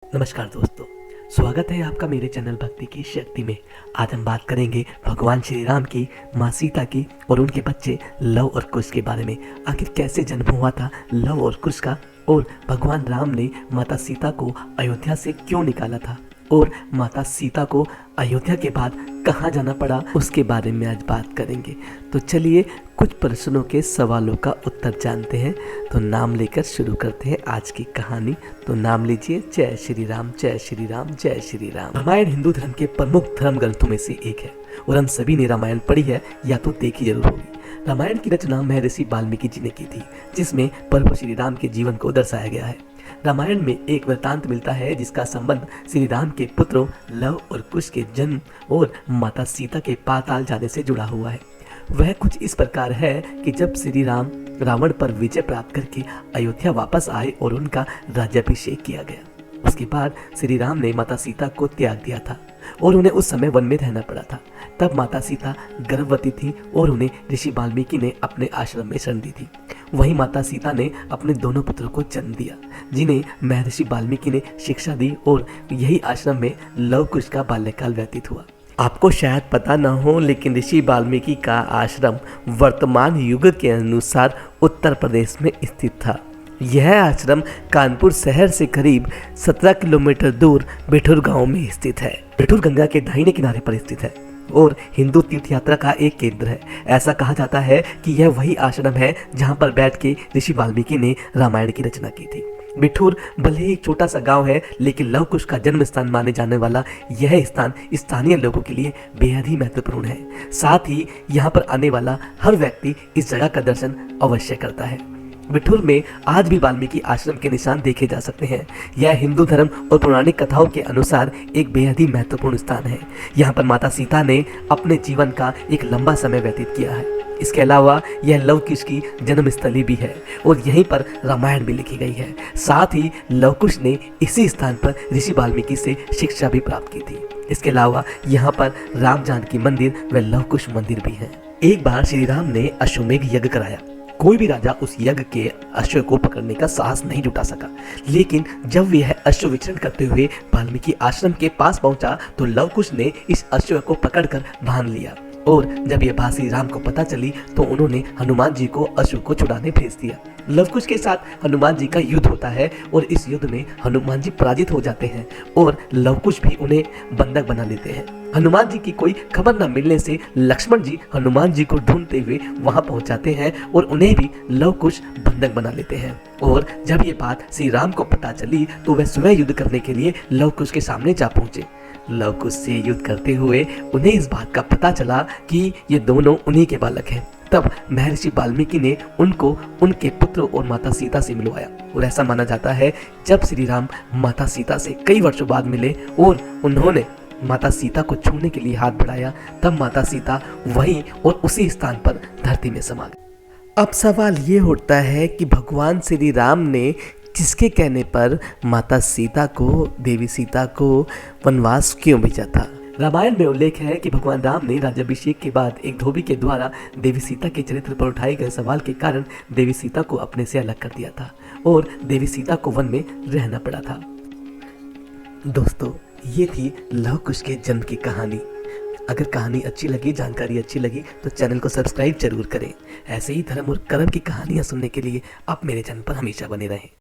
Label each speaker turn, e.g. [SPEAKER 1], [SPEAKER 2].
[SPEAKER 1] नमस्कार दोस्तों, स्वागत है आपका मेरे चैनल भक्ति की शक्ति में। आज हम बात करेंगे भगवान श्री राम की, माँ सीता की और उनके बच्चे लव और कुश के बारे में। आखिर कैसे जन्म हुआ था लव और कुश का, और भगवान राम ने माता सीता को अयोध्या से क्यों निकाला था, और माता सीता को अयोध्या के बाद कहाँ जाना पड़ा, उसके बारे में आज बात करेंगे। तो चलिए कुछ प्रश्नों के सवालों का उत्तर जानते हैं। तो नाम लेकर शुरू करते हैं आज की कहानी। तो नाम लीजिए। जय श्री राम, जय श्री राम, जय श्री राम। रामायण हिंदू धर्म के प्रमुख धर्म ग्रंथों में से एक है और हम सभी ने रामायण पढ़ी है या तो देखी जरूर होगी। रामायण की रचना महर्षि वाल्मीकि जी ने की थी, जिसमें प्रभु श्री राम के जीवन को दर्शाया गया है। रामायण में एक वृतांत मिलता है जिसका संबंध श्री राम के पुत्रों लव और कुश के जन्म और माता सीता के पाताल जाने से जुड़ा हुआ है। वह कुछ इस प्रकार है कि जब श्री राम रावण पर विजय प्राप्त करके अयोध्या वापस आए और उनका राज्याभिषेक किया गया, उसके बाद श्री राम ने माता सीता को त्याग दिया था और उन्हें उस समय वन में रहना पड़ा था। तब माता सीता गर्भवती थी और उन्हें ऋषि वाल्मीकि ने अपने आश्रम में शरण दी थी। वहीं माता सीता ने अपने दोनों पुत्रों को जन्म दिया, जिन्हें महर्षि वाल्मीकि ने शिक्षा दी, और यही आश्रम में लव कुश का बाल्यकाल व्यतीत हुआ। आपको शायद पता न हो, लेकिन ऋषि वाल्मीकि का आश्रम वर्तमान युग के अनुसार उत्तर प्रदेश में स्थित था। यह आश्रम कानपुर शहर से करीब 17 किलोमीटर दूर बिठूर गांव में स्थित है। बिठूर गंगा के दाहिने किनारे पर स्थित है और हिंदू तीर्थ यात्रा का एक केंद्र है। ऐसा कहा जाता है कि यह वही आश्रम है जहां पर बैठ के ऋषि वाल्मीकि ने रामायण की रचना की थी। बिठूर भले ही एक छोटा सा गांव है, लेकिन लव कुश का जन्म स्थान माने जाने वाला यह स्थान स्थानीय लोगों के लिए बेहद ही महत्वपूर्ण है। साथ ही यहाँ पर आने वाला हर व्यक्ति इस जगह का दर्शन अवश्य करता है। बिठूर में आज भी वाल्मीकि आश्रम के निशान देखे जा सकते हैं। यह हिंदू धर्म और पौराणिक कथाओं के अनुसार एक बेहद ही महत्वपूर्ण स्थान है। यहाँ पर माता सीता ने अपने जीवन का एक लंबा समय व्यतीत किया है। इसके अलावा यह लव कुश की जन्मस्थली भी है और यहीं पर रामायण भी लिखी गई है। साथ ही लव कुश ने इसी स्थान पर ऋषि वाल्मीकि से शिक्षा भी प्राप्त की थी। इसके अलावा यहाँ पर राम जानकी मंदिर व लव कुश मंदिर भी है। एक बार श्री राम ने अश्वमेघ यज्ञ कराया। कोई भी राजा उस यज्ञ के अश्व को पकड़ने का साहस नहीं जुटा सका, लेकिन जब वह अश्व विचरण करते हुए वाल्मीकि आश्रम के पास पहुंचा तो लव कुश ने इस अश्व को पकड़कर बांध लिया, और जब यह बात श्री राम को पता चली तो उन्होंने हनुमान जी को अश्व को छुड़ाने भेज दिया। लव कुश के साथ हनुमान जी का युद्ध होता है और इस युद्ध में हनुमान जी पराजित हो जाते हैं और लव कुश भी उन्हें बंधक बना लेते हैं। हनुमान जी की कोई खबर न मिलने से लक्ष्मण जी हनुमान जी को ढूंढते हुए वहां पहुंच जाते हैं और उन्हें भी लव कुश बंधक बना लेते हैं। और जब ये बात श्री राम को पता चली तो वह स्वयं युद्ध करने के लिए लव कुश के सामने जा पहुंचे। लव कुश से युद्ध करते हुए उन्हें इस बात का पता चला कि ये दोनों उन्हीं के बालक हैं। तब महर्षि वाल्मीकि ने उनको उनके पुत्र और माता सीता से मिलवाया, और ऐसा माना जाता है जब श्री राम माता सीता से कई वर्षों बाद मिले और उन्होंने माता सीता को छूने के लिए हाथ बढ़ाया, तब माता सीता वहीं और उसी स्थान पर धरती में समा गई। अब सवाल ये उठता है कि भगवान श्री राम ने जिसके कहने पर माता सीता को, देवी सीता को वनवास क्यों भेजा था। रामायण में उल्लेख है कि भगवान राम ने राज्याभिषेक के बाद एक धोबी के द्वारा देवी सीता के चरित्र पर उठाए गए सवाल के कारण देवी सीता को अपने से अलग कर दिया था और देवी सीता को वन में रहना पड़ा था। दोस्तों, ये थी लव कुश के जन्म की कहानी। अगर कहानी अच्छी लगी, जानकारी अच्छी लगी तो चैनल को सब्सक्राइब जरूर करें। ऐसे ही धर्म और कर्म की कहानियां सुनने के लिए आप मेरे चैनल पर हमेशा बने रहें।